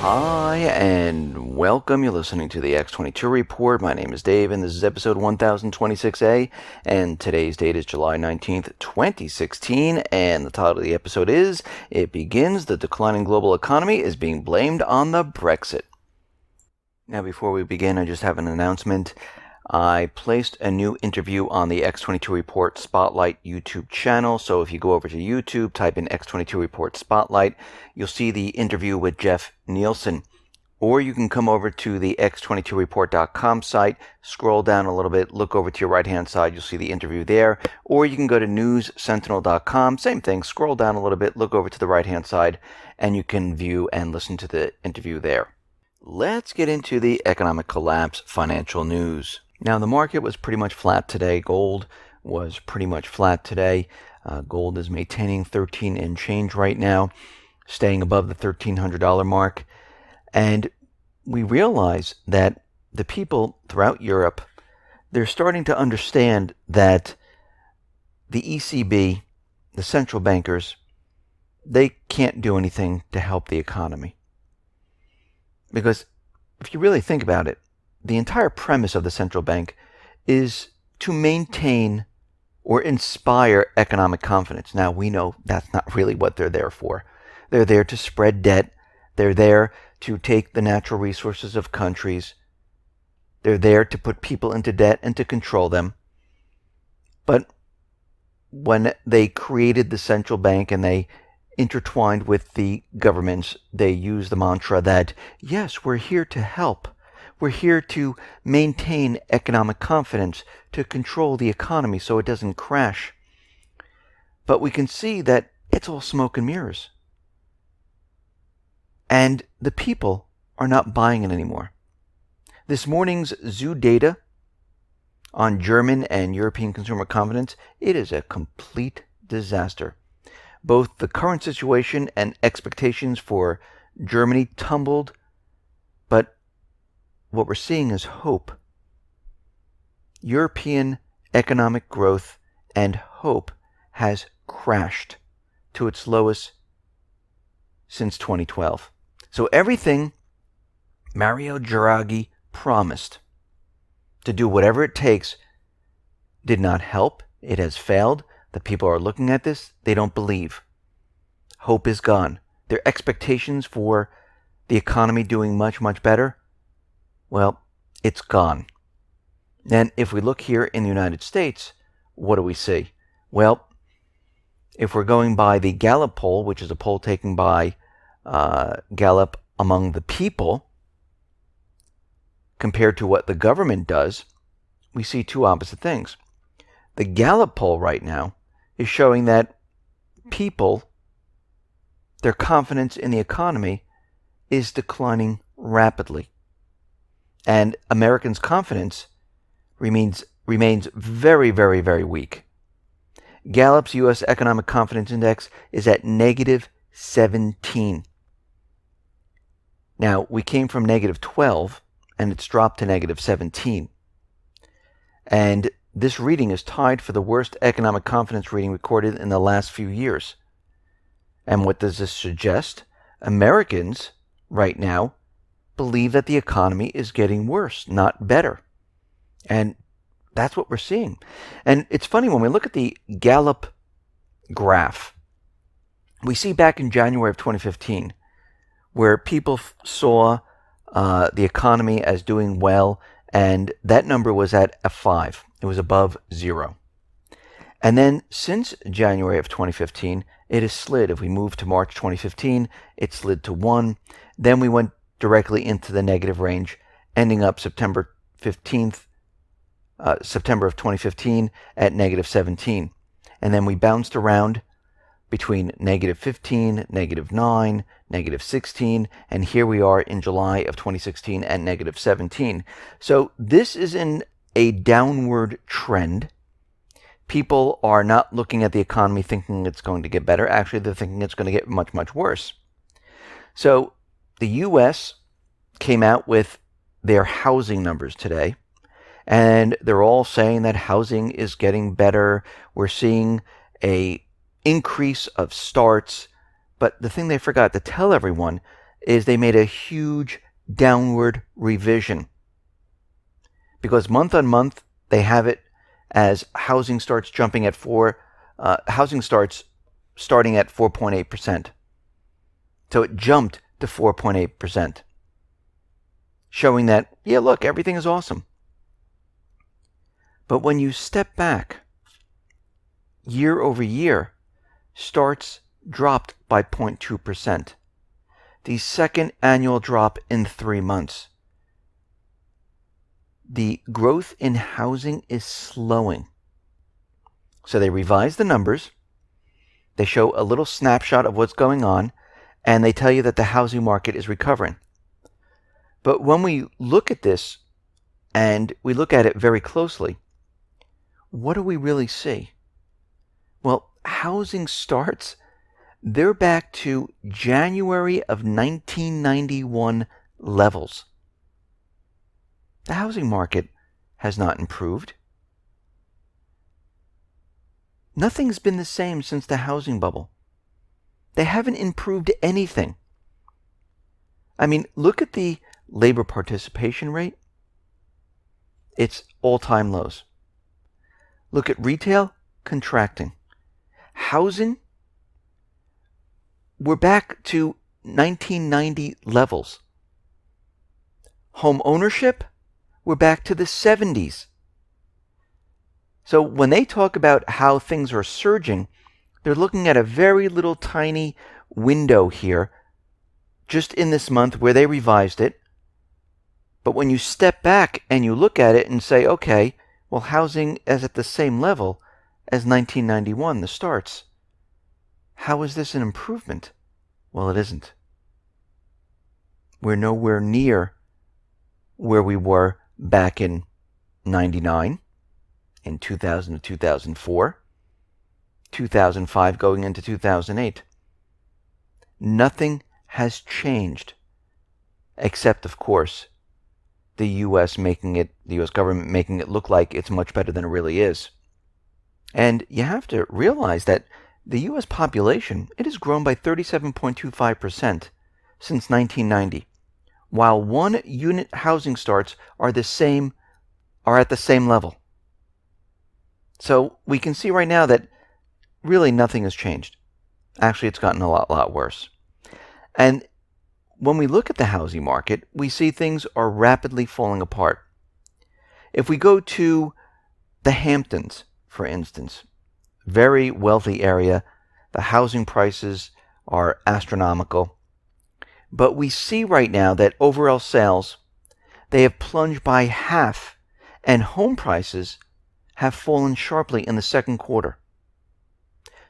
Hi, and welcome. You're listening to the X22 Report. My name is Dave, and this is episode 1026A, and today's date is July 19th, 2016, and the title of the episode is, It Begins, the Declining Global Economy is Being Blamed on the BREXIT. Now, before we begin, I just have an announcement. I placed a new interview on the X22 Report Spotlight YouTube channel. So if you go over to YouTube, type in X22 Report Spotlight, you'll see the interview with Jeff Nielsen. Or you can come over to the X22report.com site, scroll down a little bit, look over to your right-hand side, you'll see the interview there. Or you can go to newssentinel.com, same thing, scroll down a little bit, look over to the right-hand side, and you can view and listen to the interview there. Let's get into the economic collapse financial news. Now, the market was pretty much flat today. Gold was pretty much flat today. Gold is maintaining 13 and change right now, staying above the $1,300 mark. And we realize that the people throughout Europe, they're starting to understand that the ECB, the central bankers, they can't do anything to help the economy. Because if you really think about it, the entire premise of the central bank is to maintain or inspire economic confidence. Now, we know that's not really what they're there for. They're there to spread debt. They're there to take the natural resources of countries. They're there to put people into debt and to control them. But when they created the central bank and they intertwined with the governments, they used the mantra that, yes, we're here to help. We're here to maintain economic confidence, to control the economy so it doesn't crash. But we can see that it's all smoke and mirrors. And the people are not buying it anymore. This morning's zoo data on German and European consumer confidence, it is a complete disaster. Both the current situation and expectations for Germany tumbled, but what we're seeing is hope. European economic growth and hope has crashed to its lowest since 2012. So everything Mario Draghi promised to do whatever it takes did not help. It has failed. The people are looking at this. They don't believe. Hope is gone. Their expectations for the economy doing much, much better, well, it's gone. And if we look here in the United States, what do we see? Well, if we're going by the Gallup poll, which is a poll taken by Gallup among the people, compared to what the government does, we see two opposite things. The Gallup poll right now is showing that people, their confidence in the economy is declining rapidly. And Americans' confidence remains very, very, very weak. Gallup's U.S. Economic Confidence Index is at negative 17. Now, we came from negative 12, and it's dropped to negative 17. And this reading is tied for the worst economic confidence reading recorded in the last few years. And what does this suggest? Americans, right now, believe that the economy is getting worse, not better. And that's what we're seeing. And it's funny, when we look at the Gallup graph, we see back in January of 2015, where people saw the economy as doing well, and that number was at a 5. It was above 0. And then since January of 2015, it has slid. If we move to March 2015, it slid to 1. Then we went directly into the negative range, ending up September of 2015 at negative 17. And then we bounced around between negative 15, negative 9, negative 16, and here we are in July of 2016 at negative 17. So this is in a downward trend. People are not looking at the economy thinking it's going to get better. Actually, they're thinking it's going to get much, much worse. So the U.S. came out with their housing numbers today, and they're all saying that housing is getting better. We're seeing a increase of starts, but the thing they forgot to tell everyone is they made a huge downward revision. Because month on month, they have it as housing starts jumping at housing starts starting at 4.8%. So it jumped to 4.8%, showing that, yeah, look, everything is awesome. But when you step back, year over year, starts dropped by 0.2%. The second annual drop in 3 months. The growth in housing is slowing. So they revise the numbers, they show a little snapshot of what's going on, and they tell you that the housing market is recovering. But when we look at this, and we look at it very closely, what do we really see? Well, housing starts, they're back to January of 1991 levels. The housing market has not improved. Nothing's been the same since the housing bubble. They haven't improved anything. I mean, look at the labor participation rate. It's all-time lows. Look at retail, contracting. Housing, we're back to 1990 levels. Home ownership, we're back to the 70s. So when they talk about how things are surging, they're looking at a very little tiny window here, just in this month where they revised it. But when you step back and you look at it and say, okay, well, housing is at the same level as 1991, the starts. How is this an improvement? Well, it isn't. We're nowhere near where we were back in 99, in 2000 to 2004, 2005 going into 2008. Nothing has changed, except, of course, the U.S. government making it look like it's much better than it really is. And you have to realize that the U.S. population, it has grown by 37.25% since 1990, while one unit housing starts are at the same level. So we can see right now that really nothing has changed. Actually, it's gotten a lot worse. And when we look at the housing market, we see things are rapidly falling apart. If we go to the Hamptons, for instance, very wealthy area, the housing prices are astronomical. But we see right now that overall sales, they have plunged by half, and home prices have fallen sharply in the second quarter.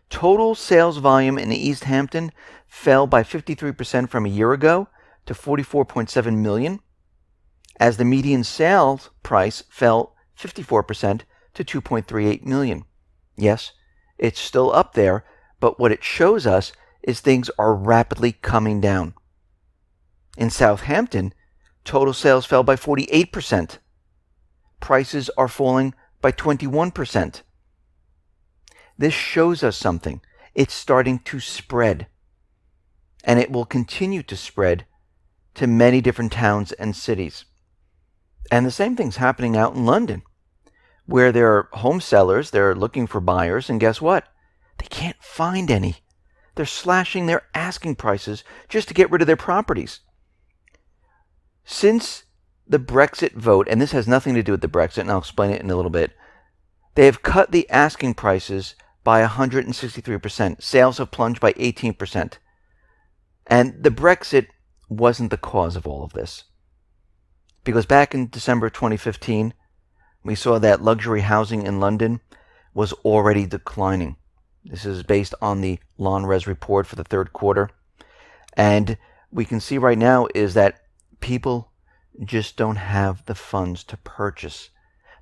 Total sales volume in East Hampton fell by 53% from a year ago to 44.7 million, as the median sales price fell 54% to 2.38 million. Yes, it's still up there, but what it shows us is things are rapidly coming down. In South Hampton, total sales fell by 48%. Prices are falling by 21%. This shows us something. It's starting to spread. And it will continue to spread to many different towns and cities. And the same thing's happening out in London, where there are home sellers, they're looking for buyers, and guess what? They can't find any. They're slashing their asking prices just to get rid of their properties. Since the Brexit vote, and this has nothing to do with the Brexit, and I'll explain it in a little bit, they have cut the asking prices by 163%. Sales have plunged by 18%. And the Brexit wasn't the cause of all of this. Because back in December 2015, we saw that luxury housing in London was already declining. This is based on the Lonres report for the third quarter. And we can see right now is that people just don't have the funds to purchase.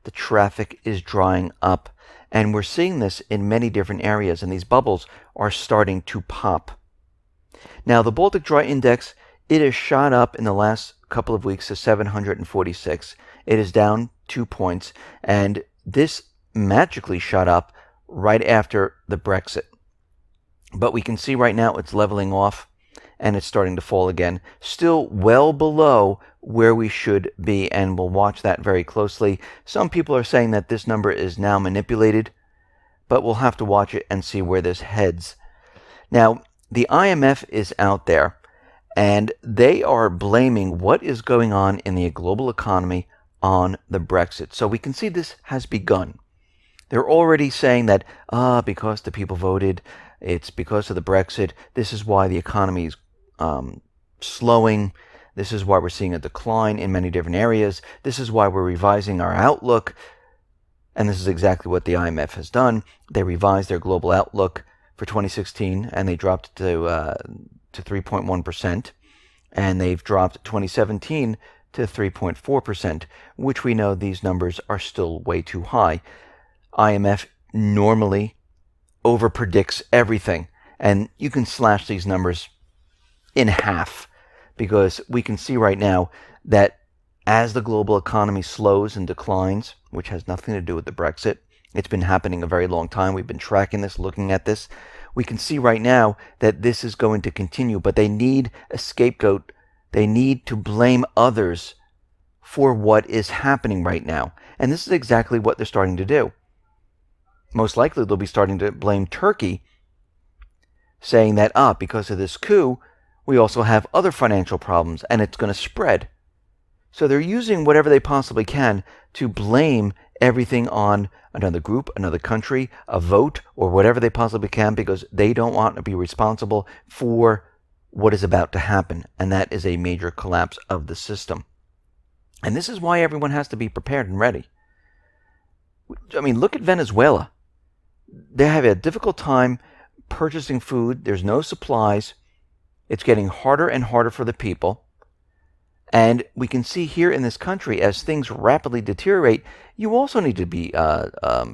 The traffic is drying up. And we're seeing this in many different areas, and these bubbles are starting to pop. Now, the Baltic Dry Index, it has shot up in the last couple of weeks to 746. It is down 2 points, and this magically shot up right after the Brexit. But we can see right now it's leveling off, and it's starting to fall again. Still well below where we should be, and we'll watch that very closely. Some people are saying that this number is now manipulated, but we'll have to watch it and see where this heads. Now, the IMF is out there, and they are blaming what is going on in the global economy on the Brexit. So we can see this has begun. They're already saying that, because the people voted, it's because of the Brexit. This is why the economy is slowing. This is why we're seeing a decline in many different areas. This is why we're revising our outlook. And this is exactly what the IMF has done. They revised their global outlook for 2016, and they dropped to 3.1%. And they've dropped 2017 to 3.4%, which we know these numbers are still way too high. IMF normally overpredicts everything, and you can slash these numbers in half, because we can see right now that as the global economy slows and declines, which has nothing to do with the Brexit, it's been happening a very long time. We've been tracking this, looking at this. We can see right now that this is going to continue, but they need a scapegoat. They need to blame others for what is happening right now. And this is exactly what they're starting to do. Most likely they'll be starting to blame Turkey, saying that, because of this coup, we also have other financial problems, and it's going to spread. So they're using whatever they possibly can to blame everything on another group, another country, a vote, or whatever they possibly can, because they don't want to be responsible for what is about to happen, and that is a major collapse of the system. And this is why everyone has to be prepared and ready. I mean, look at Venezuela. They have a difficult time purchasing food. There's no supplies. It's getting harder and harder for the people. And we can see here in this country, as things rapidly deteriorate, you also need to be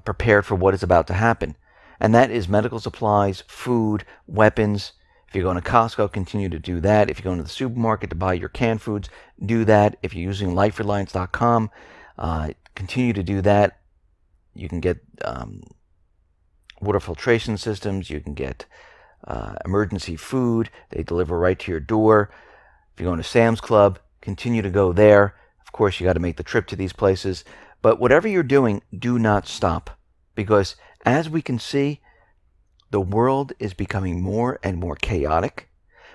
prepared for what is about to happen. And that is medical supplies, food, weapons. If you're going to Costco, continue to do that. If you're going to the supermarket to buy your canned foods, do that. If you're using lifereliance.com, continue to do that. You can get water filtration systems. You can get emergency food. They deliver right to your door. If you're going to Sam's Club, continue to go there. Of course, you got to make the trip to these places. But whatever you're doing, do not stop. Because as we can see, the world is becoming more and more chaotic.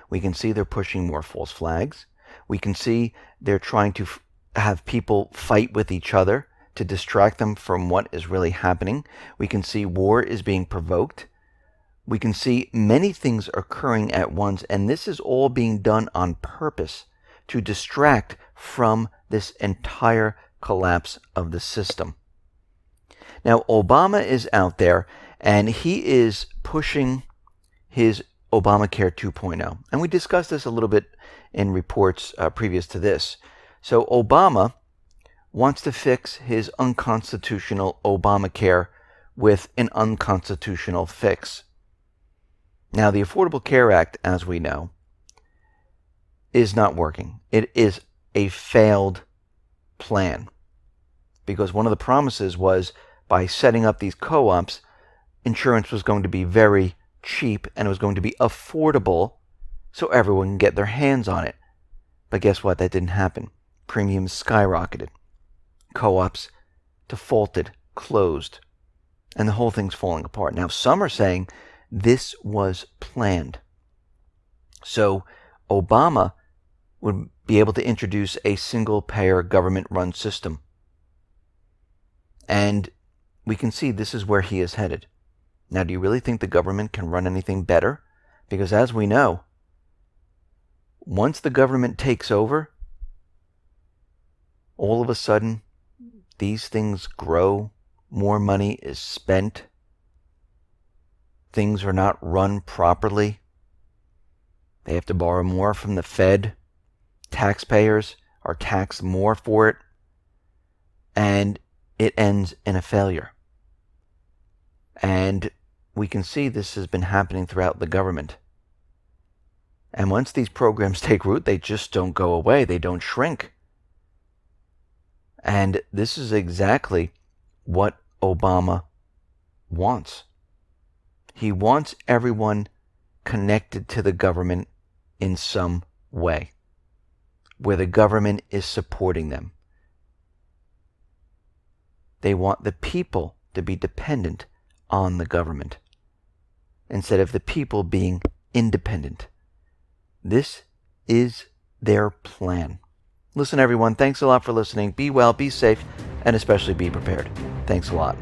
We can see they're pushing more false flags. We can see they're trying to have people fight with each other to distract them from what is really happening. We can see war is being provoked. We can see many things occurring at once, and this is all being done on purpose to distract from this entire collapse of the system. Now, Obama is out there, and he is pushing his Obamacare 2.0. And we discussed this a little bit in reports previous to this. So Obama wants to fix his unconstitutional Obamacare with an unconstitutional fix. Now, the Affordable Care Act, as we know, is not working. It is a failed plan. Because one of the promises was, by setting up these co-ops, insurance was going to be very cheap and it was going to be affordable so everyone can get their hands on it. But guess what? That didn't happen. Premiums skyrocketed. Co-ops defaulted, closed, and the whole thing's falling apart. Now, some are saying this was planned. So Obama would be able to introduce a single-payer government-run system. And we can see this is where he is headed. Now, do you really think the government can run anything better? Because as we know, once the government takes over, all of a sudden, these things grow, more money is spent, things are not run properly, they have to borrow more from the Fed, taxpayers are taxed more for it, and it ends in a failure. And we can see this has been happening throughout the government. And once these programs take root, they just don't go away. They don't shrink. And this is exactly what Obama wants. He wants everyone connected to the government in some way, where the government is supporting them. They want the people to be dependent on the government, instead of the people being independent. This is their plan. Listen, everyone, thanks a lot for listening. Be well, be safe, and especially be prepared. Thanks a lot.